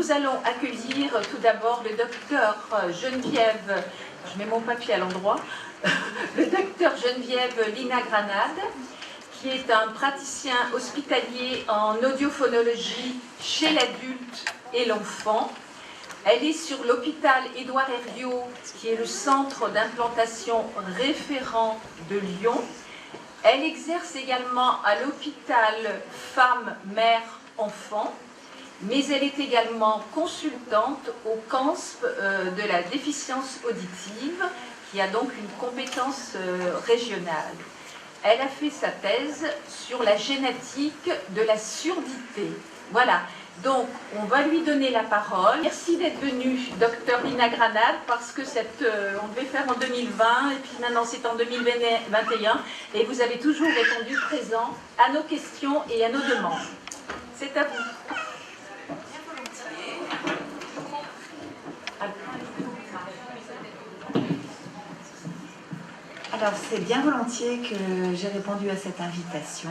nous allons accueillir tout d'abord le docteur Geneviève, je mets mon papier à l'endroit, le docteur Geneviève Lina-Granade, qui est un praticien hospitalier en audiophonologie chez l'adulte et l'enfant. Elle est sur l'hôpital Édouard Herriot, qui est le centre d'implantation référent de Lyon. Elle exerce également à l'hôpital Femmes-Mères-Enfants, mais elle est également consultante au CANSP de la déficience auditive, qui a donc une compétence régionale. Elle a fait sa thèse sur la génétique de la surdité. Voilà, donc on va lui donner la parole. Merci d'être venu, docteur Lina-Granade, parce que on devait faire en 2020, et puis maintenant c'est en 2021, et vous avez toujours répondu présent à nos questions et à nos demandes. C'est à vous. Alors, c'est bien volontiers que j'ai répondu à cette invitation.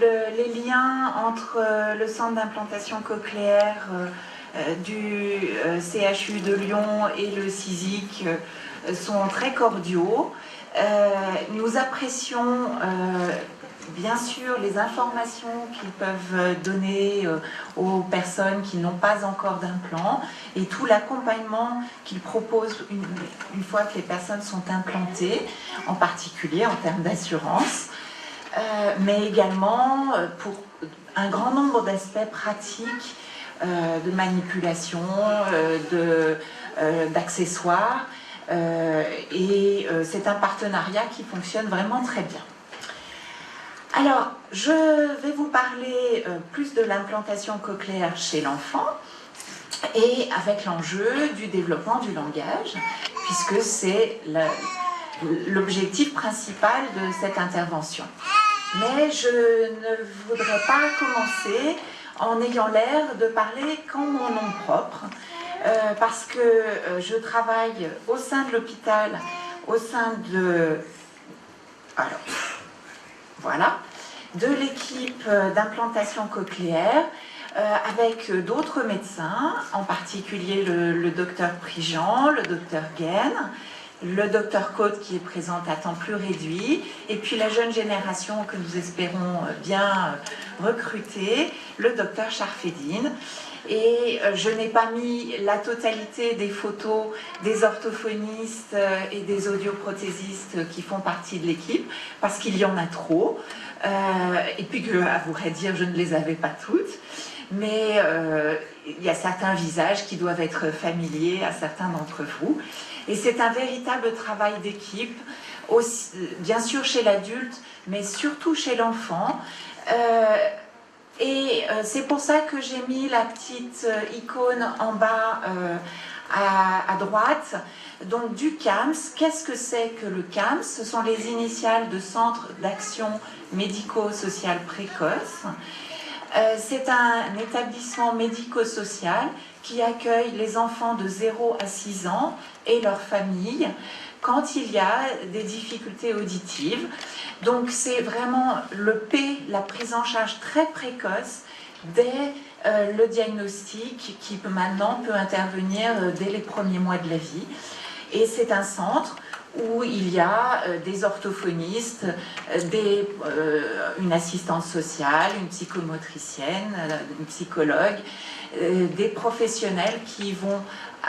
Les liens entre le centre d'implantation cochléaire du CHU de Lyon et le CISIC sont très cordiaux. Nous apprécions bien sûr les informations qu'ils peuvent donner aux personnes qui n'ont pas encore d'implant et tout l'accompagnement qu'ils proposent une fois que les personnes sont implantées, en particulier en termes d'assurance, mais également pour un grand nombre d'aspects pratiques de manipulation, d'accessoires, et c'est un partenariat qui fonctionne vraiment très bien. Alors, je vais vous parler plus de l'implantation cochléaire chez l'enfant et avec l'enjeu du développement du langage, puisque c'est l'objectif principal de cette intervention. Mais je ne voudrais pas commencer en ayant l'air de parler qu'en mon nom propre, parce que je travaille au sein de l'hôpital, au sein de... Alors, voilà, de l'équipe d'implantation cochléaire avec d'autres médecins, en particulier le docteur Prigent, le docteur Gaine, le docteur Côte qui est présente à temps plus réduit, et puis la jeune génération que nous espérons bien recruter, le docteur Charfedine. Et je n'ai pas mis la totalité des photos des orthophonistes et des audioprothésistes qui font partie de l'équipe, parce qu'il y en a trop. Et puis, à vrai dire, je ne les avais pas toutes. Mais il y a certains visages qui doivent être familiers à certains d'entre vous. Et c'est un véritable travail d'équipe, bien sûr chez l'adulte, mais surtout chez l'enfant. Et c'est pour ça que j'ai mis la petite icône en bas à droite, donc du CAMS. Qu'est-ce que c'est que le CAMS? Ce sont les initiales de Centre d'action médico-sociale précoce. C'est un établissement médico-social qui accueille les enfants de 0 à 6 ans et leurs familles quand il y a des difficultés auditives. Donc c'est vraiment la prise en charge très précoce dès le diagnostic qui maintenant peut intervenir dès les premiers mois de la vie. Et c'est un centre où il y a des orthophonistes, une assistante sociale, une psychomotricienne, une psychologue, des professionnels qui vont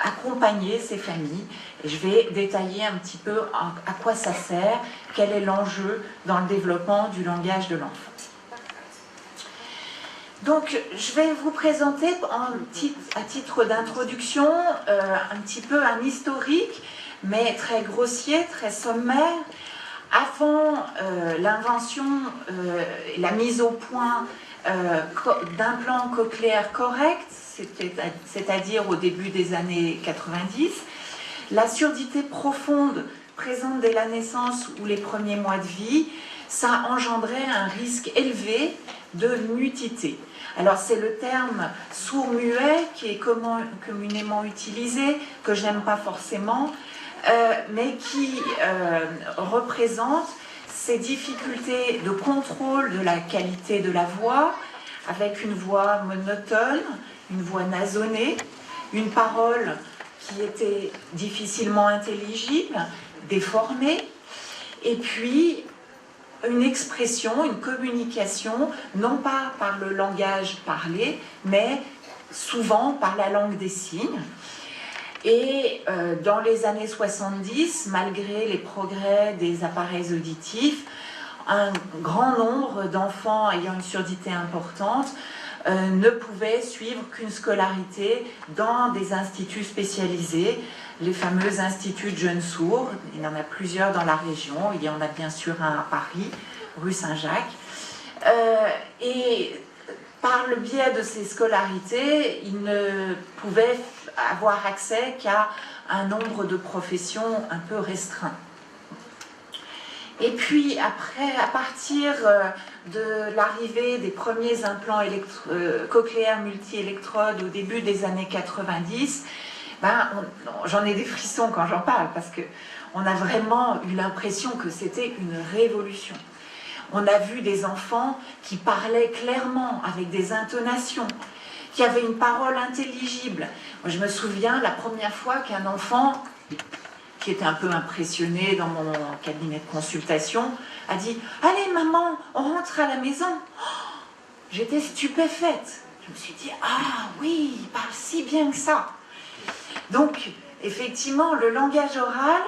accompagner ces familles. Et je vais détailler un petit peu à quoi ça sert, quel est l'enjeu dans le développement du langage de l'enfant. Donc, je vais vous présenter à titre d'introduction un petit peu un historique, mais très grossier, très sommaire. Avant l'invention et la mise au point d'implants cochléaires corrects, c'est-à-dire au début des années 90, la surdité profonde présente dès la naissance ou les premiers mois de vie, ça engendrait un risque élevé de mutité. Alors c'est le terme sourd-muet qui est communément utilisé, que je n'aime pas forcément, mais qui représente ces difficultés de contrôle de la qualité de la voix, avec une voix monotone, une voix nasonnée, une parole qui était difficilement intelligible, déformée, et puis une expression, une communication, non pas par le langage parlé, mais souvent par la langue des signes. Et dans les années 70, malgré les progrès des appareils auditifs, un grand nombre d'enfants ayant une surdité importante ne pouvaient suivre qu'une scolarité dans des instituts spécialisés, les fameux instituts de jeunes sourds. Il y en a plusieurs dans la région, il y en a bien sûr un à Paris, rue Saint-Jacques. Et par le biais de ces scolarités, ils ne pouvaient avoir accès qu'à un nombre de professions un peu restreint. Et puis après, à partir de l'arrivée des premiers implants cochléaires multi-électrodes au début des années 90, j'en ai des frissons quand j'en parle, parce qu'on a vraiment eu l'impression que c'était une révolution. On a vu des enfants qui parlaient clairement, avec des intonations, qui avaient une parole intelligible. Moi, je me souviens la première fois qu'un enfant, qui était un peu impressionné dans mon cabinet de consultation, a dit « Allez maman, on rentre à la maison !» J'étais stupéfaite. Je me suis dit « Ah oui, il parle si bien que ça !» Donc, effectivement, le langage oral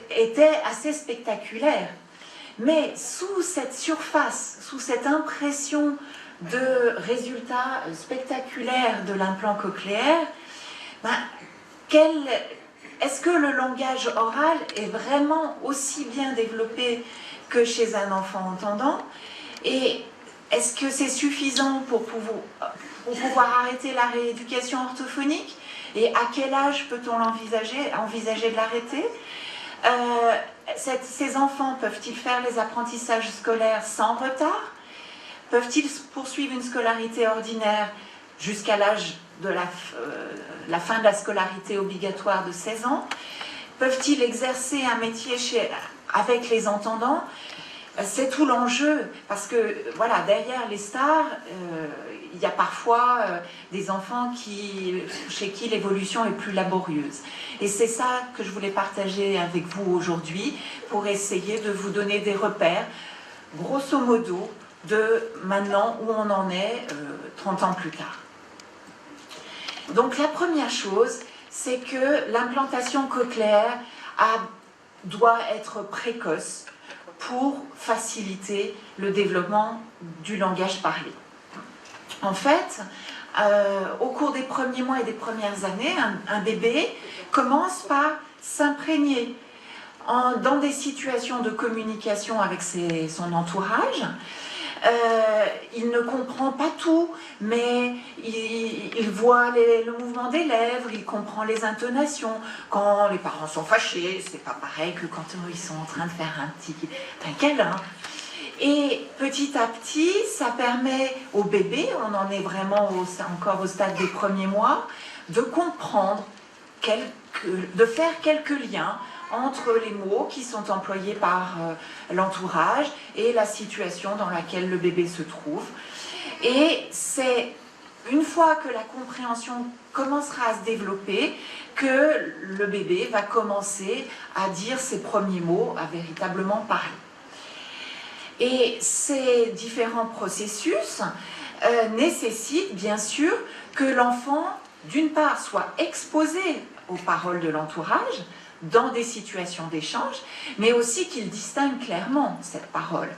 était assez spectaculaire. Mais sous cette surface, sous cette impression de résultats spectaculaires de l'implant cochléaire, est-ce que le langage oral est vraiment aussi bien développé que chez un enfant entendant? Et est-ce que c'est suffisant pour pouvoir arrêter la rééducation orthophonique? Et à quel âge peut-on envisager de l'arrêter? Ces enfants peuvent-ils faire les apprentissages scolaires sans retard? Peuvent-ils poursuivre une scolarité ordinaire jusqu'à l'âge de la fin de la scolarité obligatoire de 16 ans? Peuvent-ils exercer un métier avec les entendants? C'est tout l'enjeu, parce que voilà, derrière les stars, il y a parfois des enfants chez qui l'évolution est plus laborieuse. Et c'est ça que je voulais partager avec vous aujourd'hui, pour essayer de vous donner des repères, grosso modo, de maintenant où on en est 30 ans plus tard. Donc la première chose, c'est que l'implantation cochléaire doit être précoce pour faciliter le développement du langage parlé. En fait, au cours des premiers mois et des premières années, un bébé commence par s'imprégner dans des situations de communication avec son entourage. Il ne comprend pas tout, mais il voit le mouvement des lèvres, il comprend les intonations. Quand les parents sont fâchés, c'est pas pareil que quand ils sont en train de faire un câlin. Et petit à petit, ça permet au bébé, on en est vraiment encore au stade des premiers mois, de comprendre, de faire quelques liens entre les mots qui sont employés par l'entourage et la situation dans laquelle le bébé se trouve. Et c'est une fois que la compréhension commencera à se développer que le bébé va commencer à dire ses premiers mots, à véritablement parler. Et ces différents processus nécessitent bien sûr que l'enfant, d'une part, soit exposé aux paroles de l'entourage, dans des situations d'échange, mais aussi qu'il distingue clairement cette parole.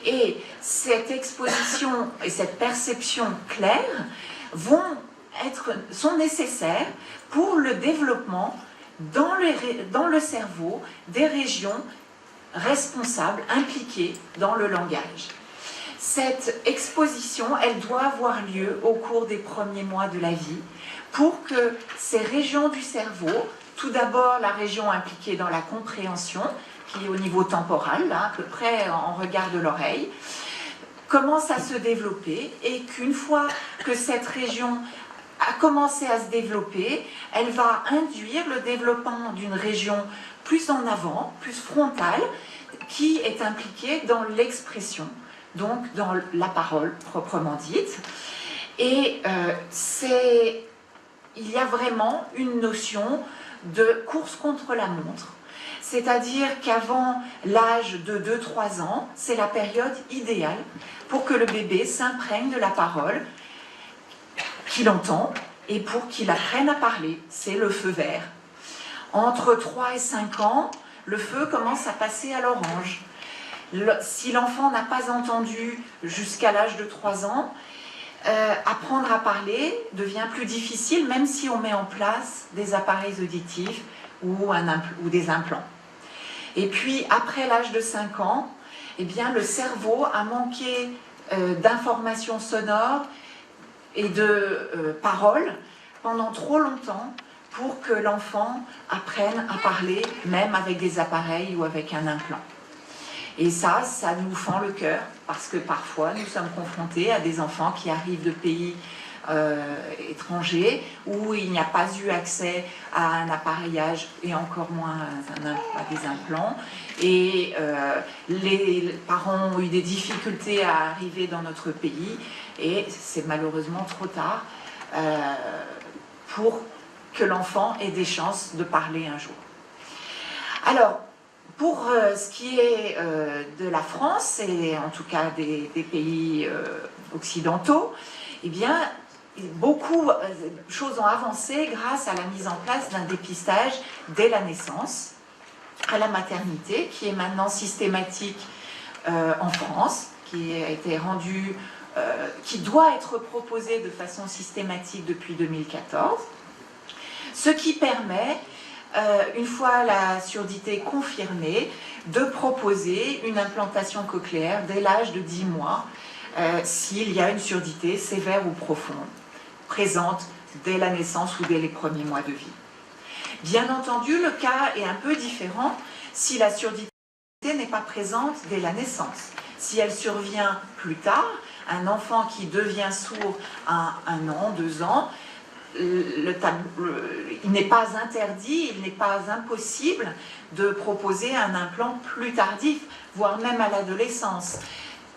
Et cette exposition et cette perception claire sont nécessaires pour le développement dans le cerveau des régions responsables, impliquées dans le langage. Cette exposition, elle doit avoir lieu au cours des premiers mois de la vie pour que ces régions du cerveau, tout d'abord la région impliquée dans la compréhension, qui est au niveau temporal, là, à peu près en regard de l'oreille, commence à se développer, et qu'une fois que cette région a commencé à se développer, elle va induire le développement d'une région plus en avant, plus frontale, qui est impliquée dans l'expression donc dans la parole proprement dite. Et il y a vraiment une notion de course contre la montre, c'est-à-dire qu'avant l'âge de 2-3 ans, c'est la période idéale pour que le bébé s'imprègne de la parole, qu'il entend, et pour qu'il apprenne à parler. C'est le feu vert. Entre 3 et 5 ans, le feu commence à passer à l'orange. Si l'enfant n'a pas entendu jusqu'à l'âge de 3 ans, apprendre à parler devient plus difficile, même si on met en place des appareils auditifs ou des implants. Et puis, après l'âge de 5 ans, eh bien, le cerveau a manqué d'informations sonores et de paroles pendant trop longtemps pour que l'enfant apprenne à parler, même avec des appareils ou avec un implant. Et ça nous fend le cœur, parce que parfois nous sommes confrontés à des enfants qui arrivent de pays étrangers où il n'y a pas eu accès à un appareillage et encore moins à des implants. Et les parents ont eu des difficultés à arriver dans notre pays et c'est malheureusement trop tard pour que l'enfant ait des chances de parler un jour. Alors, pour ce qui est de la France, et en tout cas des pays occidentaux, eh bien, beaucoup de choses ont avancé grâce à la mise en place d'un dépistage dès la naissance, à la maternité, qui est maintenant systématique en France, qui a été rendu, qui doit être proposé de façon systématique depuis 2014, ce qui permet, une fois la surdité confirmée, de proposer une implantation cochléaire dès l'âge de 10 mois, s'il y a une surdité sévère ou profonde, présente dès la naissance ou dès les premiers mois de vie. Bien entendu, le cas est un peu différent si la surdité n'est pas présente dès la naissance. Si elle survient plus tard, un enfant qui devient sourd à 1 an, 2 ans, il n'est pas interdit, il n'est pas impossible de proposer un implant plus tardif, voire même à l'adolescence.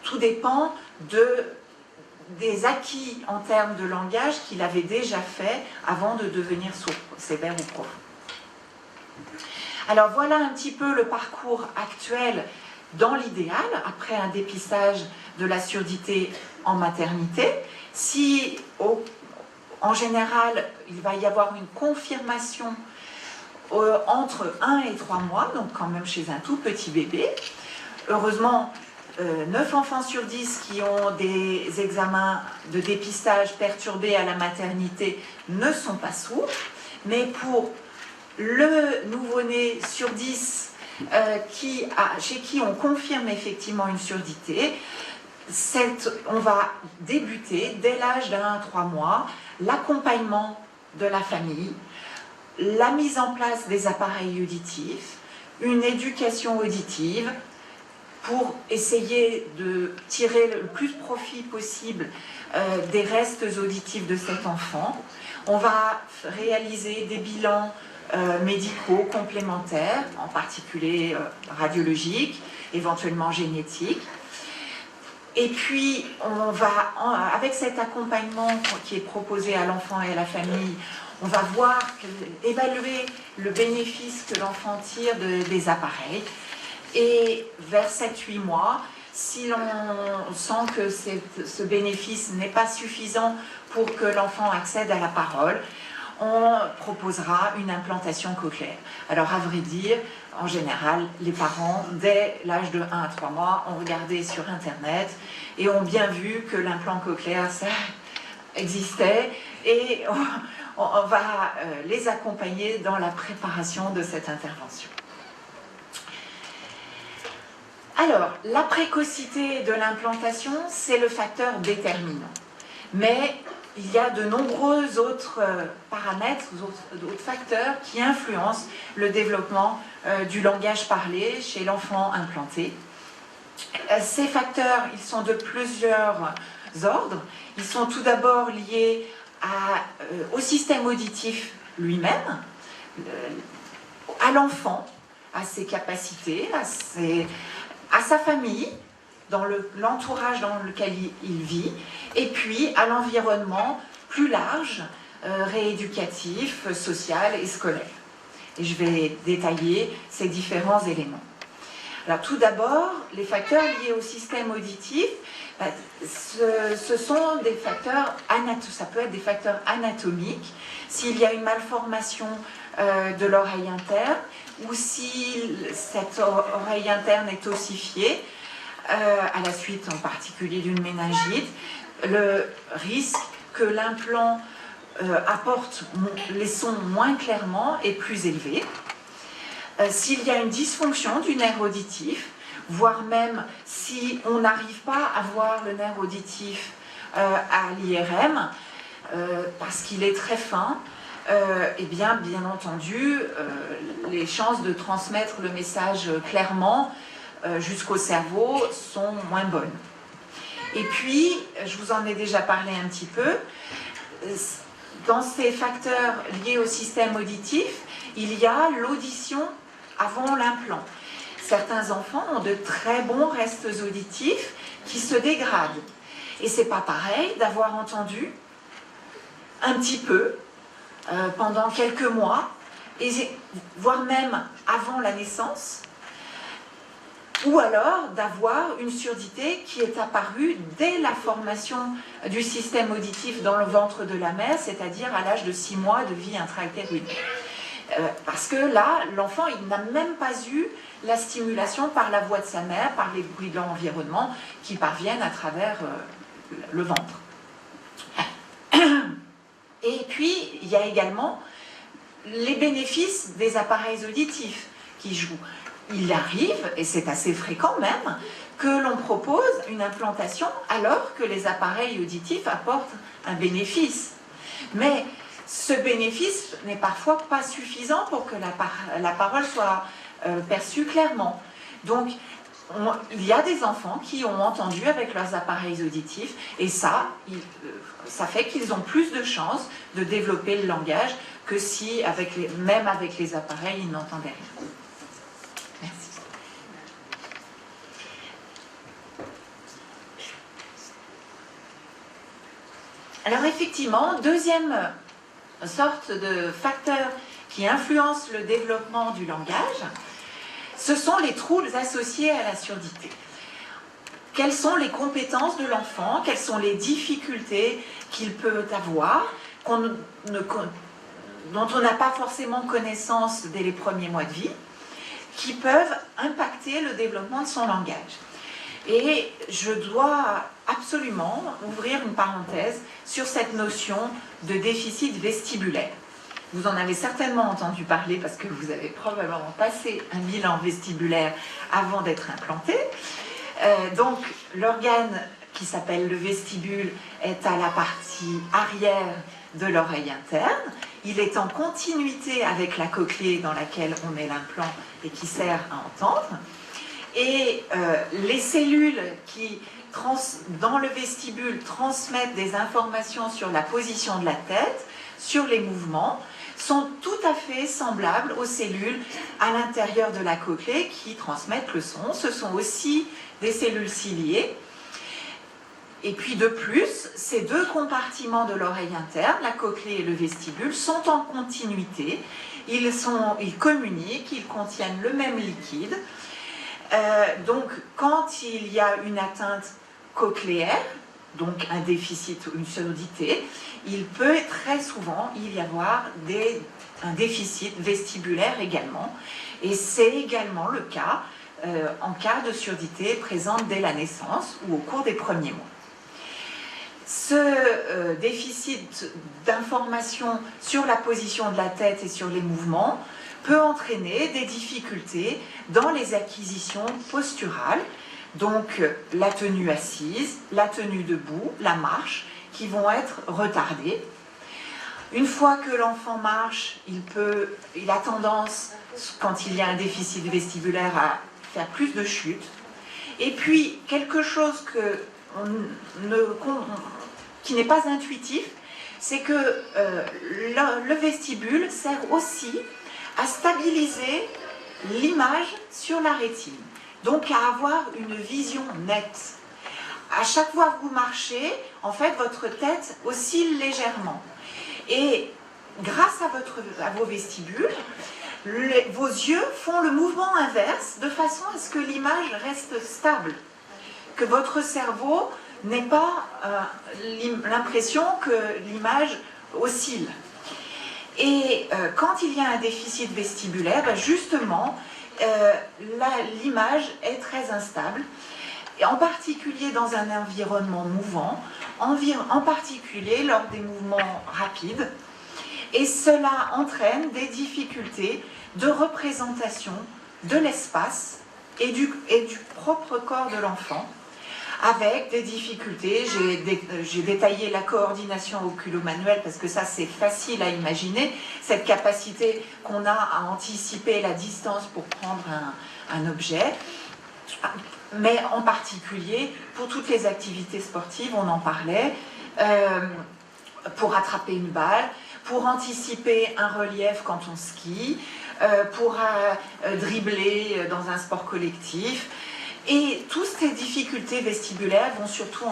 Tout dépend des acquis en termes de langage qu'il avait déjà fait avant de devenir sourd, sévère ou profond. Alors voilà un petit peu le parcours actuel dans l'idéal, après un dépistage de la surdité en maternité. Si en général, il va y avoir une confirmation entre 1 et 3 mois, donc quand même chez un tout petit bébé. Heureusement, 9 enfants sur 10 qui ont des examens de dépistage perturbés à la maternité ne sont pas sourds, mais pour le nouveau-né sur 10 chez qui on confirme effectivement une surdité, on va débuter dès l'âge d'1 à 3 mois l'accompagnement de la famille, la mise en place des appareils auditifs, une éducation auditive pour essayer de tirer le plus profit possible des restes auditifs de cet enfant. On va réaliser des bilans médicaux complémentaires, en particulier radiologiques, éventuellement génétiques. Et puis, on va, avec cet accompagnement qui est proposé à l'enfant et à la famille, on va évaluer le bénéfice que l'enfant tire des appareils. Et vers 7-8 mois, si l'on sent que ce bénéfice n'est pas suffisant pour que l'enfant accède à la parole, on proposera une implantation cochléaire. Alors, à vrai dire, en général, les parents, dès l'âge de 1 à 3 mois, ont regardé sur Internet et ont bien vu que l'implant cochléaire, ça existait et on va les accompagner dans la préparation de cette intervention. Alors, la précocité de l'implantation, c'est le facteur déterminant. Mais il y a de nombreux autres paramètres, d'autres facteurs qui influencent le développement du langage parlé chez l'enfant implanté. Ces facteurs, ils sont de plusieurs ordres. Ils sont tout d'abord liés au système auditif lui-même, à l'enfant, à ses capacités, à sa famille, dans l'entourage dans lequel il vit, et puis à l'environnement plus large, rééducatif, social et scolaire. Et je vais détailler ces différents éléments. Alors tout d'abord, les facteurs liés au système auditif, ce sont des facteurs, ça peut être des facteurs anatomiques, s'il y a une malformation de l'oreille interne, ou si cette oreille interne est ossifiée, à la suite en particulier d'une méningite, le risque que l'implant apporte les sons moins clairement est plus élevé. S'il y a une dysfonction du nerf auditif, voire même si on n'arrive pas à voir le nerf auditif à l'IRM, parce qu'il est très fin, eh bien entendu, les chances de transmettre le message clairement jusqu'au cerveau sont moins bonnes. Et puis, je vous en ai déjà parlé un petit peu, dans ces facteurs liés au système auditif, il y a l'audition avant l'implant. Certains enfants ont de très bons restes auditifs qui se dégradent. Et c'est pas pareil d'avoir entendu un petit peu pendant quelques mois, voire même avant la naissance, ou alors d'avoir une surdité qui est apparue dès la formation du système auditif dans le ventre de la mère, c'est-à-dire à l'âge de 6 mois de vie intra-utérine. Parce que là, l'enfant, il n'a même pas eu la stimulation par la voix de sa mère, par les bruits de l'environnement qui parviennent à travers le ventre. Et puis, il y a également les bénéfices des appareils auditifs qui jouent. Il arrive, et c'est assez fréquent même, que l'on propose une implantation alors que les appareils auditifs apportent un bénéfice. Mais ce bénéfice n'est parfois pas suffisant pour que la parole soit perçue clairement. Donc, il y a des enfants qui ont entendu avec leurs appareils auditifs, et ça fait qu'ils ont plus de chances de développer le langage que si, même avec les appareils, ils n'entendaient rien. Merci. Alors effectivement, deuxième sorte de facteur qui influence le développement du langage, ce sont les troubles associés à la surdité. Quelles sont les compétences de l'enfant? Quelles sont les difficultés qu'il peut avoir, dont on n'a pas forcément connaissance dès les premiers mois de vie, qui peuvent impacter le développement de son langage? Et je dois absolument ouvrir une parenthèse sur cette notion de déficit vestibulaire. Vous en avez certainement entendu parler parce que vous avez probablement passé un bilan vestibulaire avant d'être implanté. Donc, l'organe qui s'appelle le vestibule est à la partie arrière de l'oreille interne. Il est en continuité avec la cochlée dans laquelle on met l'implant et qui sert à entendre. Et les cellules qui, dans le vestibule, transmettent des informations sur la position de la tête, sur les mouvements, sont tout à fait semblables aux cellules à l'intérieur de la cochlée qui transmettent le son. Ce sont aussi des cellules ciliées. Et puis de plus, ces deux compartiments de l'oreille interne, la cochlée et le vestibule, sont en continuité. Ils communiquent, ils contiennent le même liquide. Donc, quand il y a une atteinte cochléaire, donc un déficit ou une surdité, il peut très souvent y avoir un déficit vestibulaire également. Et c'est également le cas en cas de surdité présente dès la naissance ou au cours des premiers mois. Ce déficit d'information sur la position de la tête et sur les mouvements peut entraîner des difficultés dans les acquisitions posturales, donc la tenue assise, la tenue debout, la marche, qui vont être retardées. Une fois que l'enfant marche, il a tendance, quand il y a un déficit vestibulaire, à faire plus de chutes. Et puis, quelque chose qui n'est pas intuitif, c'est que le vestibule sert aussi à stabiliser l'image sur la rétine. donc à avoir une vision nette. À chaque fois que vous marchez, en fait, votre tête oscille légèrement. Et grâce à vos vestibules, vos yeux font le mouvement inverse de façon à ce que l'image reste stable, que votre cerveau n'ait pas l'impression que l'image oscille. Et quand il y a un déficit vestibulaire, justement, l'image est très instable, et en particulier dans un environnement mouvant, en particulier lors des mouvements rapides, et cela entraîne des difficultés de représentation de l'espace et du propre corps de l'enfant, avec des difficultés. J'ai détaillé la coordination oculo-manuelle parce que ça c'est facile à imaginer, cette capacité qu'on a à anticiper la distance pour prendre un objet, mais en particulier pour toutes les activités sportives, on en parlait, pour attraper une balle, pour anticiper un relief quand on skie, pour dribbler dans un sport collectif. Et toutes ces difficultés vestibulaires vont surtout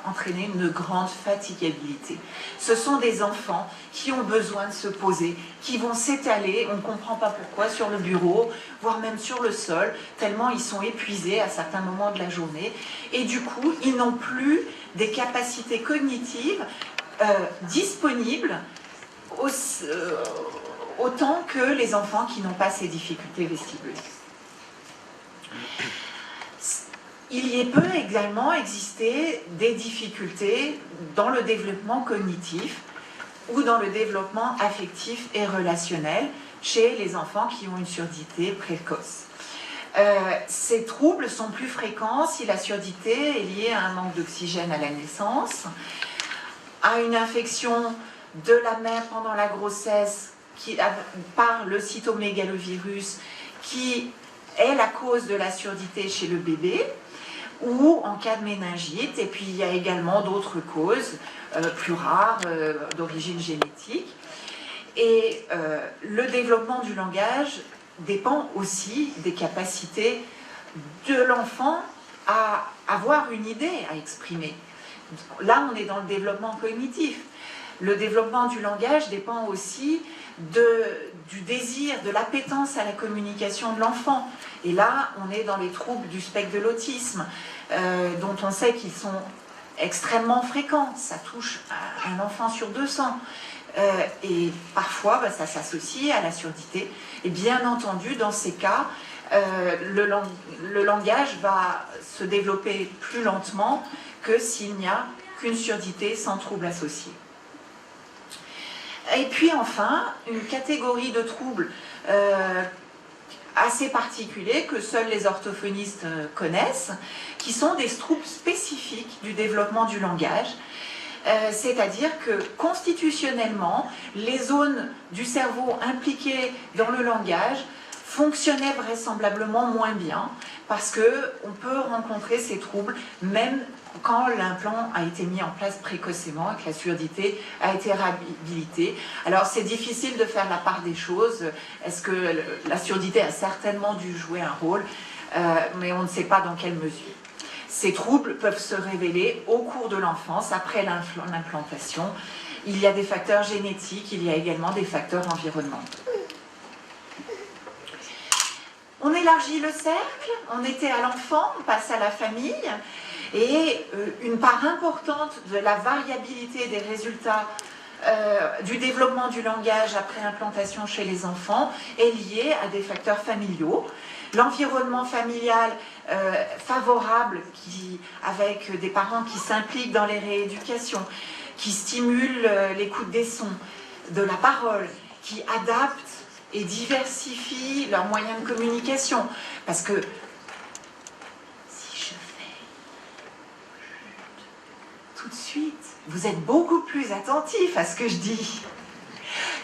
entraîner une grande fatigabilité. Ce sont des enfants qui ont besoin de se poser, qui vont s'étaler, on ne comprend pas pourquoi, sur le bureau, voire même sur le sol, tellement ils sont épuisés à certains moments de la journée. Et du coup, ils n'ont plus des capacités cognitives disponibles autant que les enfants qui n'ont pas ces difficultés vestibulaires. Il y peut également exister des difficultés dans le développement cognitif ou dans le développement affectif et relationnel chez les enfants qui ont une surdité précoce. Ces troubles sont plus fréquents si la surdité est liée à un manque d'oxygène à la naissance, à une infection de la mère pendant la grossesse par le cytomégalovirus qui est la cause de la surdité chez le bébé, ou en cas de méningite. Et puis il y a également d'autres causes plus rares d'origine génétique. Et le développement du langage dépend aussi des capacités de l'enfant à avoir une idée à exprimer. Là, on est dans le développement cognitif. Le développement du langage dépend aussi du désir, de l'appétence à la communication de l'enfant. Et là, on est dans les troubles du spectre de l'autisme, dont on sait qu'ils sont extrêmement fréquents. Ça touche un enfant sur 200. Et parfois, ça s'associe à la surdité. Et bien entendu, dans ces cas, le langage va se développer plus lentement que s'il n'y a qu'une surdité sans trouble associé. Et puis enfin, une catégorie de troubles assez particuliers que seuls les orthophonistes connaissent, qui sont des troubles spécifiques du développement du langage. C'est-à-dire que constitutionnellement, les zones du cerveau impliquées dans le langage fonctionnaient vraisemblablement moins bien, parce qu'on peut rencontrer ces troubles même quand l'implant a été mis en place précocement et que la surdité a été réhabilitée. Alors c'est difficile de faire la part des choses. Est-ce que la surdité a certainement dû jouer un rôle, mais on ne sait pas dans quelle mesure. Ces troubles peuvent se révéler au cours de l'enfance, après l'implantation. Il y a des facteurs génétiques, il y a également des facteurs environnementaux. On élargit le cercle, on était à l'enfant, on passe à la famille, et une part importante de la variabilité des résultats du développement du langage après implantation chez les enfants est liée à des facteurs familiaux. L'environnement familial favorable, avec des parents qui s'impliquent dans les rééducations, qui stimulent l'écoute des sons, de la parole, qui adaptent et diversifient leurs moyens de communication. Parce que si je fais tout de suite, vous êtes beaucoup plus attentif à ce que je dis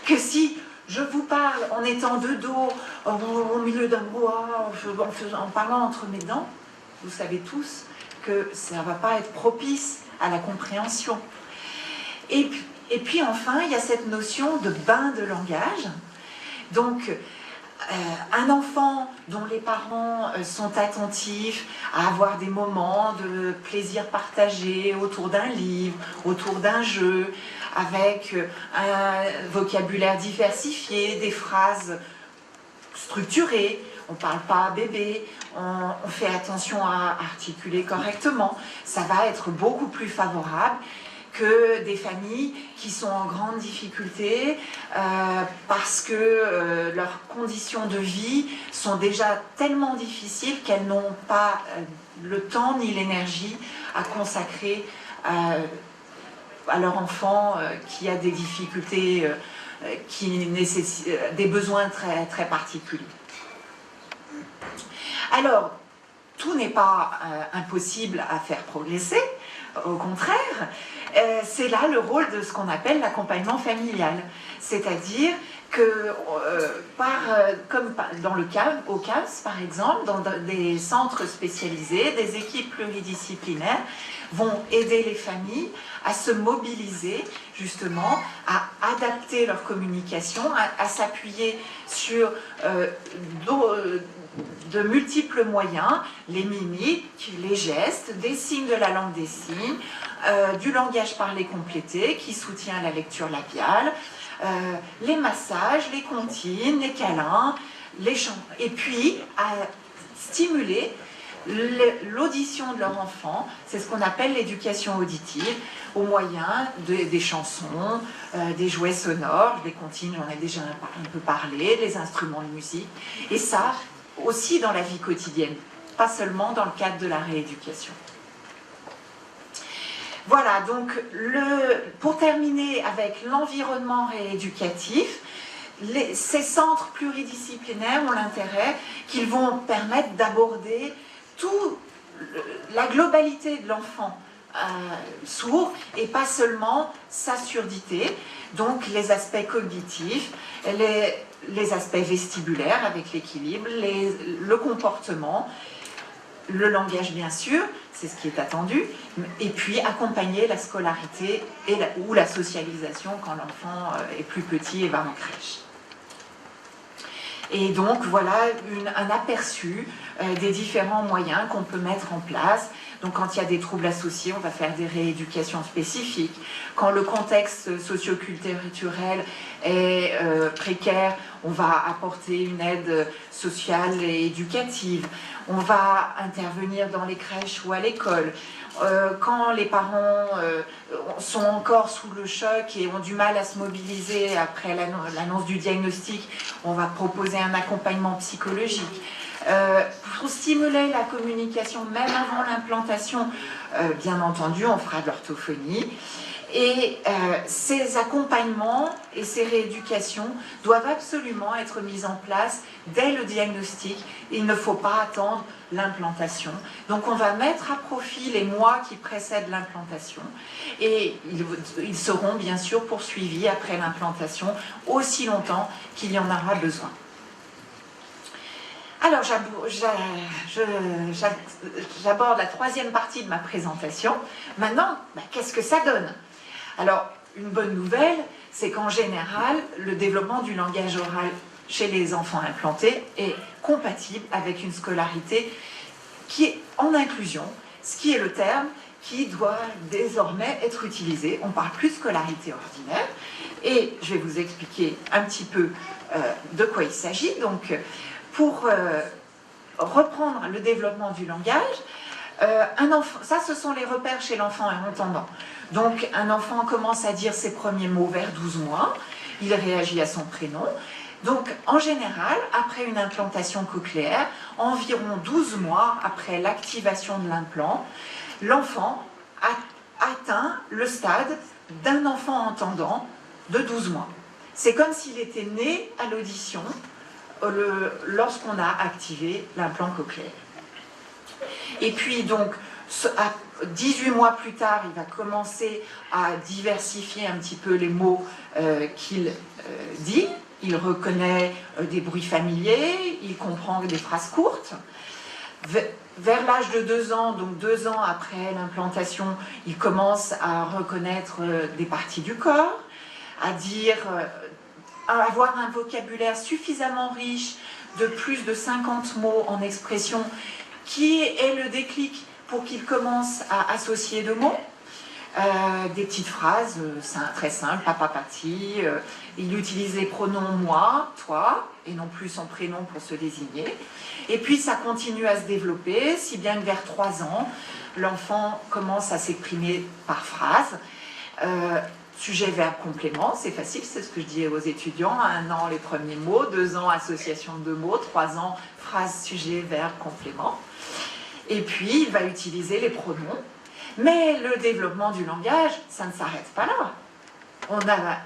que si je vous parle en étant de dos, au milieu d'un bois, en parlant entre mes dents. Vous savez tous que ça ne va pas être propice à la compréhension. Et puis enfin, il y a cette notion de bain de langage. Donc, Un enfant dont les parents sont attentifs à avoir des moments de plaisir partagé autour d'un livre, autour d'un jeu, avec un vocabulaire diversifié, des phrases structurées, on ne parle pas à bébé, on fait attention à articuler correctement, ça va être beaucoup plus favorable que des familles qui sont en grande difficulté parce que leurs conditions de vie sont déjà tellement difficiles qu'elles n'ont pas le temps ni l'énergie à consacrer à leur enfant qui a des difficultés, qui nécessitent des besoins très, très particuliers. Alors, tout n'est pas impossible à faire progresser, au contraire, c'est là le rôle de ce qu'on appelle l'accompagnement familial. C'est-à-dire que, comme au CAMS par exemple, dans des centres spécialisés, des équipes pluridisciplinaires vont aider les familles à se mobiliser justement, à adapter leur communication, à s'appuyer sur de multiples moyens, les mimiques, les gestes, des signes de la langue des signes, du langage parlé complété qui soutient la lecture labiale, les massages, les comptines, les câlins, les chants, et puis à stimuler l'audition de leur enfant, c'est ce qu'on appelle l'éducation auditive, au moyen des chansons, des jouets sonores, les comptines, j'en ai déjà un peu parlé, les instruments de musique, et ça aussi dans la vie quotidienne, pas seulement dans le cadre de la rééducation. Voilà, donc pour terminer avec l'environnement rééducatif, ces centres pluridisciplinaires ont l'intérêt qu'ils vont permettre d'aborder la globalité de l'enfant sourd et pas seulement sa surdité, donc les aspects cognitifs, les aspects vestibulaires avec l'équilibre, le comportement, le langage bien sûr, c'est ce qui est attendu, et puis accompagner la scolarité ou la socialisation quand l'enfant est plus petit et va en crèche. Et donc voilà un aperçu des différents moyens qu'on peut mettre en place. Donc quand il y a des troubles associés, on va faire des rééducations spécifiques. Quand le contexte socio-culturel est précaire, on va apporter une aide sociale et éducative. On va intervenir dans les crèches ou à l'école. Quand les parents sont encore sous le choc et ont du mal à se mobiliser après l'annonce du diagnostic, on va proposer un accompagnement psychologique. Pour stimuler la communication, même avant l'implantation, bien entendu, on fera de l'orthophonie. Et ces accompagnements et ces rééducations doivent absolument être mis en place dès le diagnostic. Il ne faut pas attendre l'implantation. Donc on va mettre à profit les mois qui précèdent l'implantation et ils seront bien sûr poursuivis après l'implantation aussi longtemps qu'il y en aura besoin. Alors j'aborde la troisième partie de ma présentation. Maintenant, qu'est-ce que ça donne ? Alors, une bonne nouvelle, c'est qu'en général, le développement du langage oral chez les enfants implantés est compatible avec une scolarité qui est en inclusion, ce qui est le terme qui doit désormais être utilisé. On ne parle plus de scolarité ordinaire, et je vais vous expliquer un petit peu de quoi il s'agit. Donc, pour reprendre le développement du langage, un enfant, ça ce sont les repères chez l'enfant entendant. Donc un enfant commence à dire ses premiers mots vers 12 mois, il réagit à son prénom. Donc en général, après une implantation cochléaire, environ 12 mois après l'activation de l'implant, l'enfant a atteint le stade d'un enfant entendant de 12 mois. C'est comme s'il était né à l'audition lorsqu'on a activé l'implant cochléaire. Et puis donc, 18 mois plus tard, il va commencer à diversifier un petit peu les mots qu'il dit. Il reconnaît des bruits familiers, il comprend des phrases courtes. Vers l'âge de 2 ans, donc 2 ans après l'implantation, il commence à reconnaître des parties du corps, à dire avoir un vocabulaire suffisamment riche de plus de 50 mots en expression, qui est le déclic pour qu'il commence à associer de mots. Des petites phrases très simples, papa, pati. Il utilise les pronoms moi, toi, et non plus son prénom pour se désigner. Et puis ça continue à se développer, si bien que vers 3 ans, l'enfant commence à s'exprimer par phrase. Sujet, verbe, complément, c'est facile, c'est ce que je dis aux étudiants. 1 an, les premiers mots, 2 ans, association de 2 mots, 3 ans, phrase, sujet, verbe, complément. Et puis, il va utiliser les pronoms. Mais le développement du langage, ça ne s'arrête pas là.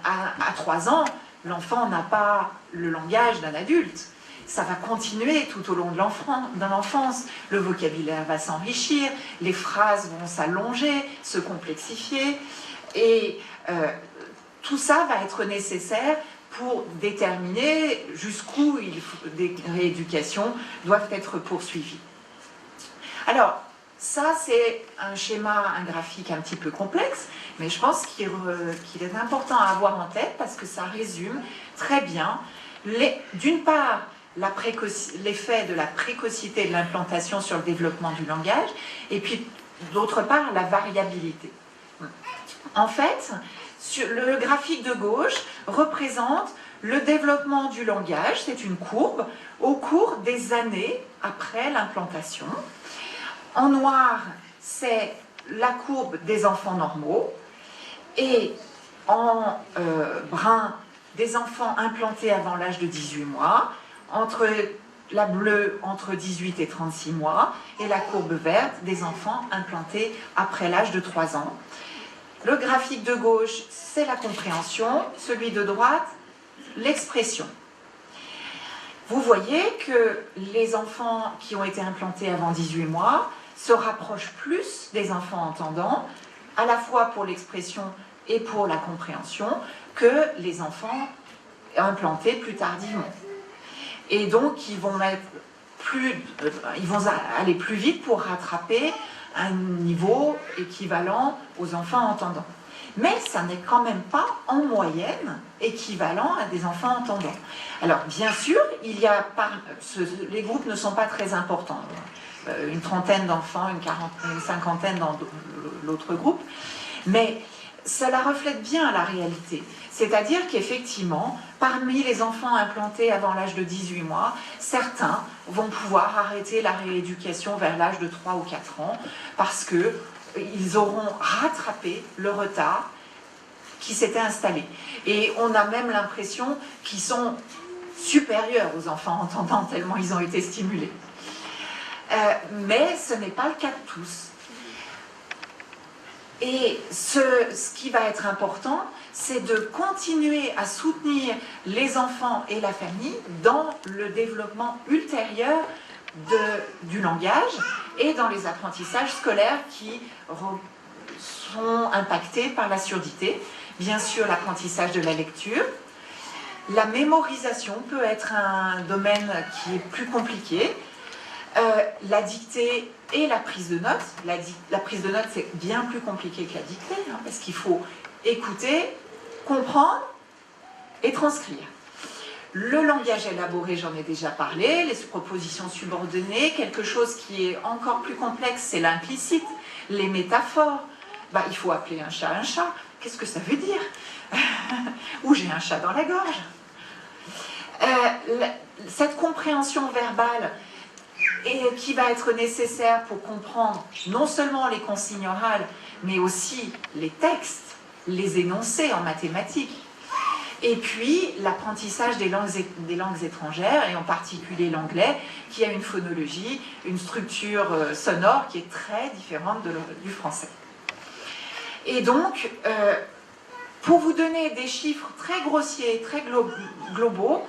À 3 ans, l'enfant n'a pas le langage d'un adulte. Ça va continuer tout au long de l'enfance. Le vocabulaire va s'enrichir, les phrases vont s'allonger, se complexifier. Et tout ça va être nécessaire pour déterminer jusqu'où des rééducations doivent être poursuivies. Alors, ça, c'est un schéma, un graphique un petit peu complexe, mais je pense qu'il est important à avoir en tête parce que ça résume très bien, d'une part, l'effet de la précocité de l'implantation sur le développement du langage, et puis, d'autre part, la variabilité. En fait, le graphique de gauche représente le développement du langage, c'est une courbe, au cours des années après l'implantation. En noir, c'est la courbe des enfants normaux, et en brun, des enfants implantés avant l'âge de 18 mois, la bleue entre 18 et 36 mois, et la courbe verte des enfants implantés après l'âge de 3 ans. Le graphique de gauche, c'est la compréhension, celui de droite, l'expression. Vous voyez que les enfants qui ont été implantés avant 18 mois se rapprochent plus des enfants entendants, à la fois pour l'expression et pour la compréhension, que les enfants implantés plus tardivement. Et donc, ils vont aller plus vite pour rattraper un niveau équivalent aux enfants entendants. Mais ça n'est quand même pas en moyenne équivalent à des enfants entendants. Alors bien sûr, les groupes ne sont pas très importants. Une trentaine d'enfants, une cinquantaine dans l'autre groupe, mais cela reflète bien la réalité. C'est-à-dire qu'effectivement, parmi les enfants implantés avant l'âge de 18 mois, certains vont pouvoir arrêter la rééducation vers l'âge de 3 ou 4 ans parce qu'ils auront rattrapé le retard qui s'était installé. Et on a même l'impression qu'ils sont supérieurs aux enfants entendants tellement ils ont été stimulés. Mais ce n'est pas le cas de tous. Et ce qui va être important, c'est de continuer à soutenir les enfants et la famille dans le développement ultérieur du langage et dans les apprentissages scolaires qui sont impactés par la surdité. Bien sûr, l'apprentissage de la lecture. La mémorisation peut être un domaine qui est plus compliqué. La dictée et la prise de notes. La prise de notes, c'est bien plus compliqué que la dictée, parce qu'il faut écouter, comprendre et transcrire. Le langage élaboré, j'en ai déjà parlé, les propositions subordonnées, quelque chose qui est encore plus complexe, c'est l'implicite, les métaphores. Il faut appeler un chat. Qu'est-ce que ça veut dire? Ou j'ai un chat dans la gorge. Cette compréhension verbale et qui va être nécessaire pour comprendre non seulement les consignes orales, mais aussi les textes, les énoncés en mathématiques. Et puis, l'apprentissage des langues étrangères, et en particulier l'anglais, qui a une phonologie, une structure sonore qui est très différente du français. Et donc, pour vous donner des chiffres très grossiers, très globaux,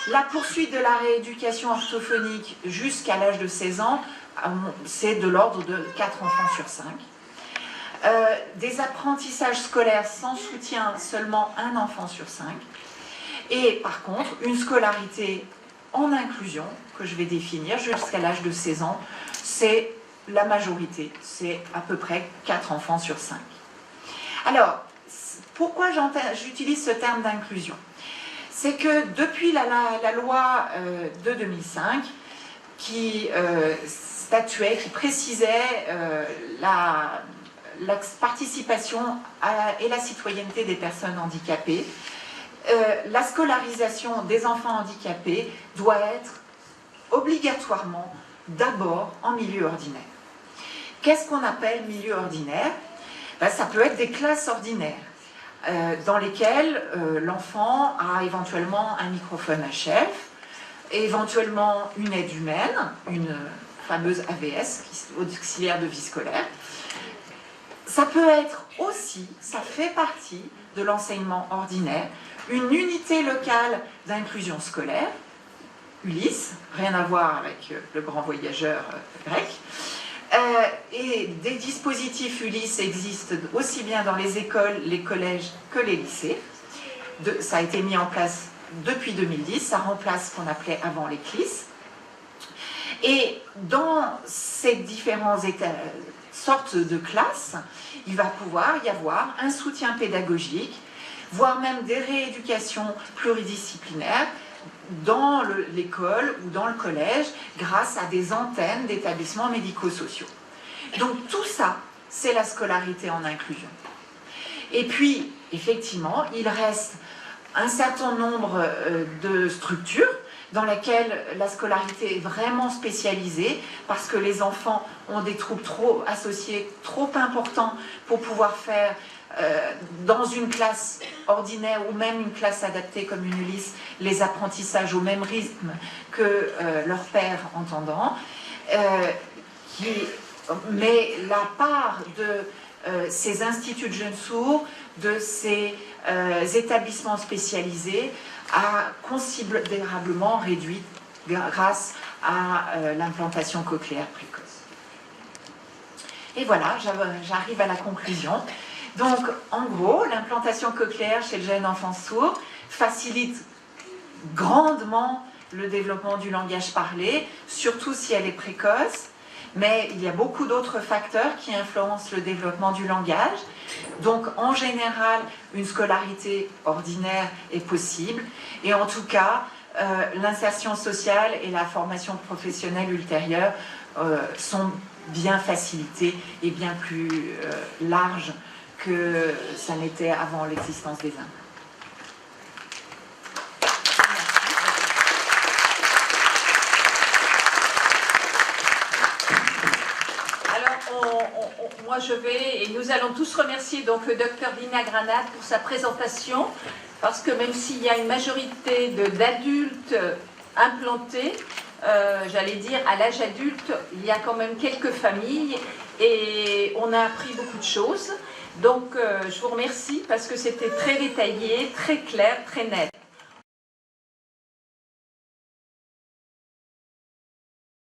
la poursuite de la rééducation orthophonique jusqu'à l'âge de 16 ans, c'est de l'ordre de 4 enfants sur 5. Des apprentissages scolaires sans soutien, seulement 1 enfant sur 5. Et par contre, une scolarité en inclusion, que je vais définir jusqu'à l'âge de 16 ans, c'est la majorité, c'est à peu près 4 enfants sur 5. Alors, pourquoi j'utilise ce terme d'inclusion ? c'est que depuis la loi de 2005, qui statuait, qui précisait la participation et la citoyenneté des personnes handicapées, la scolarisation des enfants handicapés doit être obligatoirement d'abord en milieu ordinaire. Qu'est-ce qu'on appelle milieu ordinaire? Ça peut être des classes ordinaires dans lesquelles l'enfant a éventuellement un microphone HF, éventuellement une aide humaine, une fameuse AVS, auxiliaire de vie scolaire. Ça peut être aussi, ça fait partie de l'enseignement ordinaire, une unité locale d'inclusion scolaire, Ulysse, rien à voir avec le grand voyageur grec, et des dispositifs Ulysse existent aussi bien dans les écoles, les collèges que les lycées. Ça a été mis en place depuis 2010, ça remplace ce qu'on appelait avant les CLIS. Et dans ces différentes sortes de classes, il va pouvoir y avoir un soutien pédagogique, voire même des rééducations pluridisciplinaires dans l'école ou dans le collège grâce à des antennes d'établissements médico-sociaux. Donc tout ça, c'est la scolarité en inclusion. Et puis, effectivement, il reste un certain nombre de structures dans lesquelles la scolarité est vraiment spécialisée parce que les enfants ont des troubles associés trop importants pour pouvoir faire dans une classe ordinaire ou même une classe adaptée comme une Ulysse, les apprentissages au même rythme que leur père entendant. Mais la part de ces instituts de jeunes sourds, de ces établissements spécialisés, a considérablement réduit grâce à l'implantation cochléaire précoce. Et voilà, j'arrive à la conclusion. Donc, en gros, l'implantation cochléaire chez le jeune enfant sourd facilite grandement le développement du langage parlé, surtout si elle est précoce, mais il y a beaucoup d'autres facteurs qui influencent le développement du langage. Donc, en général, une scolarité ordinaire est possible, et en tout cas, l'insertion sociale et la formation professionnelle ultérieure sont bien facilitées et bien plus larges que ça n'était avant l'existence des implants. Moi je vais, et nous allons tous remercier donc le docteur Lina Granat pour sa présentation, parce que même s'il y a une majorité d'adultes implantés, j'allais dire à l'âge adulte, il y a quand même quelques familles et on a appris beaucoup de choses. Donc je vous remercie parce que c'était très détaillé, très clair, très net.